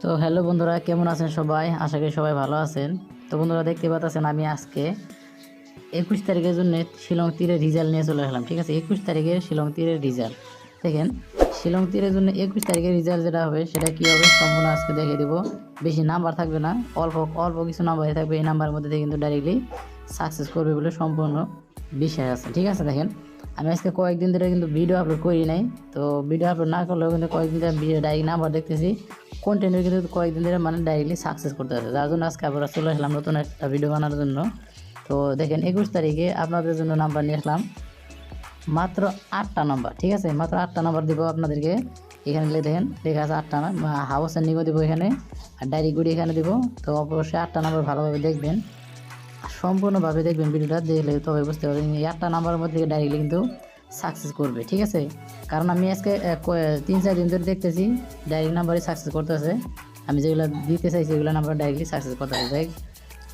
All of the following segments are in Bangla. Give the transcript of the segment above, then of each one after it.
তো হ্যালো বন্ধুরা, কেমন আছেন সবাই? আশা করি সবাই ভালো আছেন। তো বন্ধুরা, দেখতে পাচ্ছেন আমি আজকে 21 তারিখের জন্য শিলং তীরের রেজাল্ট নিয়ে চলে আসলাম। ঠিক আছে, 21 তারিখের শিলং তীরের রেজাল্ট দেখেন। শিলং তীরের জন্য 21 তারিখের রেজাল্ট যেটা হবে সেটা কী হবে সম্পূর্ণ আজকে দেখিয়ে দেবো। বেশি নাম্বার থাকবে না, অল্প অল্প কিছু নাম্বারই থাকবে। এই নাম্বারের মধ্যে দিয়ে কিন্তু ডাইরেক্টলি সাকসেস করবে বলে সম্পূর্ণ বিশ্বাস আছে। ঠিক আছে, দেখেন আমি আজকে কয়েকদিন ধরে কিন্তু ভিডিও আপলোড করি নাই। তো ভিডিও আপলোড না করলেও কিন্তু কয়েকদিন ধরে ডাইরেক্ট নাম্বার দেখতেছি কন্টেন্ট কিন্তু কয়েকদিন ধরে মানে ডাইরেক্টলি সাকসেস করতে হবে, যার জন্য আজকে আবার চলে আসলাম নতুন একটা ভিডিও বানানোর জন্য। তো দেখেন 21 তারিখে আপনাদের জন্য নাম্বার নিয়ে আসলাম মাত্র 8টা নাম্বার। ঠিক আছে, মাত্র 8টা নাম্বার দেবো আপনাদেরকে। এখানে দেখেন লেখা আছে 8টা হাউস এন্ডিংও দেবো এখানে, আর ডাইরেক্ট গুড়ি এখানে দেবো। তো অবশ্যই 8টা নাম্বার ভালোভাবে দেখবেন, সম্পূর্ণভাবে দেখবেন ভিডিওটা, দেখলে তবে বুঝতে পারবেন এই 8টা নাম্বারের মধ্যে ডাইরেক্টলি কিন্তু সাকসেস করবে। ঠিক আছে, কারণ আমি আজকে 3-4 দিন ধরে দেখতেছি ডাইরেক্ট নাম্বারই সাকসেস করতেছে। আমি যেগুলো দিতে চাইছি সেগুলো নাম্বার ডাইরেক্টলি সাকসেস করতেছে। দেখ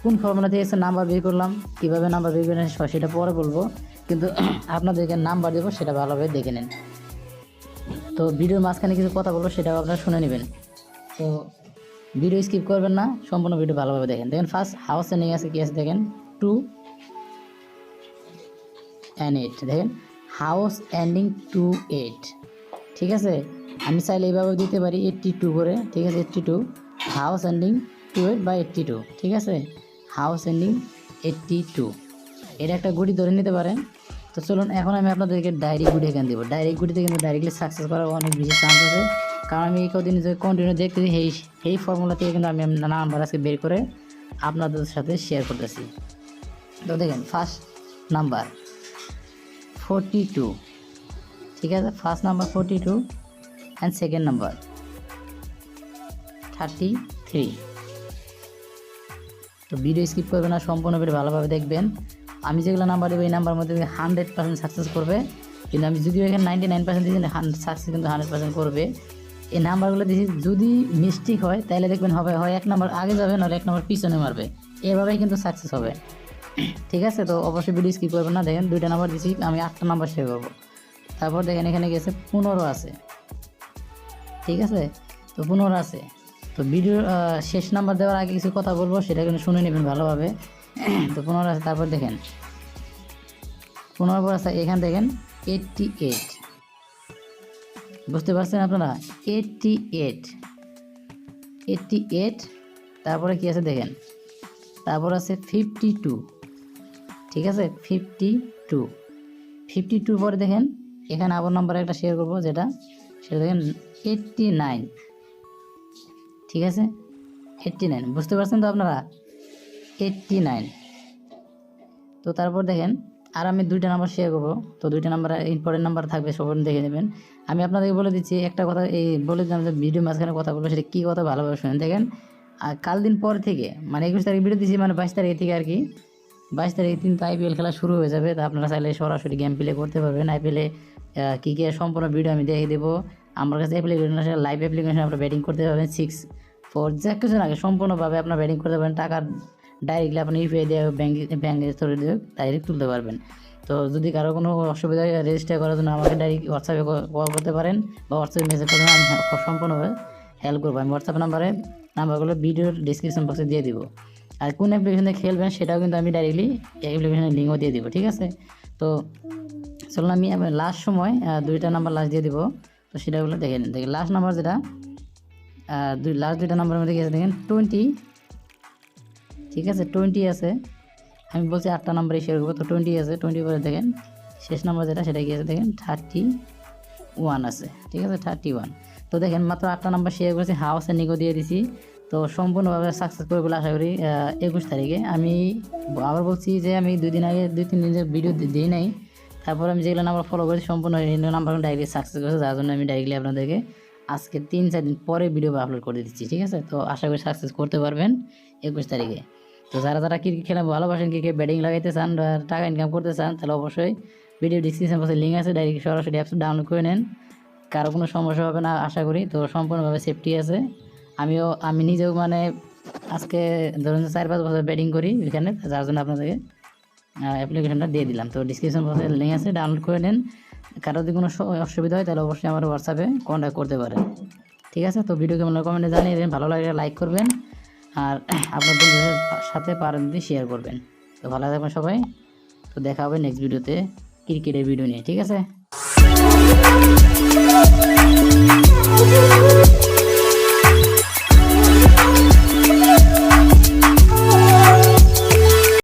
কোন ফর্মুলা দিয়ে নাম্বার বের করলাম, কীভাবে নাম্বার বের করে সেটা পরে বলবো, কিন্তু আপনাদেরকে নাম্বার দেবো সেটা ভালোভাবে দেখে নেন। তো ভিডিওর মাঝখানে কিছু কথা বলবো, সেটাও আপনারা শুনে নেবেন। তো ভিডিও স্কিপ করবেন না, সম্পূর্ণ ভিডিও ভালোভাবে দেখেন। দেখেন ফার্স্ট হাউস এন্ডিং আছে, কি আছে দেখেন 2 and 8। দেখেন হাউস এন্ডিং 2 8। ঠিক আছে, আমি চাইলে এইভাবে দিতে পারি 82 করে। ঠিক আছে, 82 হাউস এন্ডিং 2 8 বা 82। ঠিক আছে, হাউস এন্ডিং 82 এটা একটা গুটি ধরে নিতে পারেন। তো চলুন এখন আমি আপনাদেরকে ডাইরেক্ট গুটি এখানে দেবো। ডাইরেক্ট গুটিতে কিন্তু ডাইরেক্টলি সাকসেস করার অনেক বেশি চান্স আছে, কারণ আমি এই কদিন যে কন্টিনিউ দেখতেছি এই ফর্মুলা থেকে কিন্তু আমি নাম্বার আজকে বের করে আপনাদের সাথে শেয়ার করতেছি। তো দেখেন ফার্স্ট নাম্বার 42। ঠিক আছে, first number 42 and second number 33। তো ভিডিও স্কিপ করবেন না, সম্পূর্ণ ভিডিও ভালোভাবে দেখবেন। আমি যেগুলো নাম্বার দেবো এই নাম্বার মধ্যে 100% সাকসেস করবে, কিন্তু আমি যদিও এখানে 99% দিয়েছি, সাকসেস কিন্তু 100% করবে। এই নাম্বারগুলো দিয়েছি, যদি মিস্টেক হয় তাহলে দেখবেন হবে হয় এক নাম্বার আগে যাবে, নাহলে এক নাম্বার পিছনে মারবে, এভাবেই কিন্তু সাকসেস হবে। ঠিক আছে, তো অবশ্যই ভিডিও স্কিপ করবেন না। দেখেন 2টা নাম্বার দিয়েছি, আমি 8টা নাম্বার শেয়ার করবো। তারপর দেখেন এখানে গেছে 15 আছে। ঠিক আছে, তো 15 আছে। তো ভিডিওর শেষ নাম্বার দেওয়ার আগে কিছু কথা বলবো, সেটা কিন্তু শুনে নেবেন ভালোভাবে। তো 15 আছে। তারপর দেখেন 15 পর আছে এখানে দেখেন 88। বুঝতে পারছেন আপনারা? 88। তারপরে কি আছে দেখেন, তারপর আছে 52। ঠিক আছে, 52 পরে দেখেন এখানে আবার নাম্বার একটা শেয়ার করবো, সেটা দেখেন 89। ঠিক আছে, 89। বুঝতে পারছেন তো আপনারা? 89। তো তারপর দেখেন আর আমি 2টা নাম্বার শেয়ার করবো। তো 2টা নাম্বার ইম্পর্টেন্ট নাম্বার থাকবে, সবাই দেখে নেবেন। আমি আপনাদেরকে বলে দিচ্ছি একটা কথা, এই বলে দিলাম যে ভিডিও মাঝখানে কথা বলবো, সেটা কী কথা ভালোভাবে শুনেন। দেখেন আর কাল দিন পর থেকে মানে 21 তারিখ ভিডিও দিচ্ছি, মানে 22 তারিখ থেকে আর কি, 22 তারিখে কিন্তু আইপিএল খেলা শুরু হয়ে যাবে। তা আপনারা চাইলে সরাসরি গেম প্লে করতে পারবেন। আইপিএলে কী কী সম্পূর্ণ ভিডিও আমি দেখে দেবো। আমার কাছে অ্যাপ্লিকেশন আছে, লাইভ অ্যাপ্লিকেশন, আপনারা ব্যাটিং করতে পারবেন 6-4 যা কিছু আগে সম্পূর্ণভাবে আপনার ব্যাটিং করতে পারেন। টাকার ডাইরেক্টলি আপনি ইউপিআই দিয়ে ব্যাঙ্কের থ্রু দিয়ে ডাইরেক্ট তুলতে পারবেন। তো যদি কারো কোনো অসুবিধা হয় রেজিস্টার করার জন্য আমাকে ডাইরেক্ট হোয়াটসঅ্যাপে কল করতে পারেন বা হোয়াটসঅ্যাপে মেসেজ করবেন, আমি সম্পূর্ণভাবে হেল্প করবো। আমি হোয়াটসঅ্যাপ নাম্বারগুলো ভিডিওর ডিসক্রিপশন বক্সে দিয়ে দিব। আর কোন অ্যাপ্লিকেশনে খেলবেন সেটাও কিন্তু আমি ডাইরেক্টলি অ্যাপ্লিকেশনের লিঙ্কও দিয়ে দিব। ঠিক আছে, তো চলুন আমি লাস্ট সময় 2টা নাম্বার লাস্ট দিয়ে দিব। তো সেটাগুলো দেখে নিন। দেখেন লাস্ট নাম্বার যেটা লাস্ট 2টা নাম্বারের মধ্যে গেছে দেখেন 20। ঠিক আছে, 20 আছে। আমি বলছি 8টা নাম্বারই শেয়ার করবো, তো 20 আছে। 20 পরে দেখেন শেষ নাম্বার যেটা সেটা গিয়েছে দেখেন 31 আছে। ঠিক আছে, 31। তো দেখেন মাত্র 8টা নাম্বার শেয়ার করেছি, হাউস এন্ডিংও দিয়ে দিছি। তো সম্পূর্ণভাবে সাকসেস করে বলে আশা করি 21 তারিখে। আমি আবার বলছি যে আমি 2-3 দিন ভিডিও দিই নাই, তারপর আমি যেগুলো নাম্বার ফলো করেছি সম্পূর্ণ নাম্বার ডাইরেক্টলি সাকসেস করেছে, যার জন্য আমি ডাইরেক্টলি আপনাদেরকে আজকে 3-4 দিন পরে ভিডিও আপলোড করে দিচ্ছি। ঠিক আছে, তো আশা করি সাকসেস করতে পারবেন 21 তারিখে। তো যারা ক্রিকেট খেলা ভালোবাসেন, ক্রিকেট ব্যাটিং লাগাইতে চান, টাকা ইনকাম করতে চান, তাহলে অবশ্যই ভিডিও ডিসক্রিপশন বক্সে লিঙ্ক আছে, ডাইরেক্ট সরাসরি অ্যাপস ডাউনলোড করে নেন। কারো কোনো সমস্যা হবে না আশা করি। তো সম্পূর্ণভাবে সেফটি আছে। আমি নিজেও মানে আজকে ধরুন 4-5 বছর ব্যাটিং করি এখানে, যার জন্য আপনাদেরকে অ্যাপ্লিকেশনটা দিয়ে দিলাম। তো ডিসক্রিপশন বক্সে লিঙ্ক আছে, ডাউনলোড করে নেন। কারো যদি কোনো অসুবিধা হয় তাহলে অবশ্যই আমার হোয়াটসঅ্যাপে কন্ট্যাক্ট করতে পারেন। ঠিক আছে, তো ভিডিও কেমন কমেন্টে জানিয়ে দেবেন, ভালো লাগলে লাইক করবেন আর আপনার বন্ধুদের সাথে পারেন যদি শেয়ার করবেন। তো ভালো থাকবেন সবাই, তো দেখা হবে নেক্সট ভিডিওতে ক্রিকেটের ভিডিও নিয়ে, ঠিক আছে।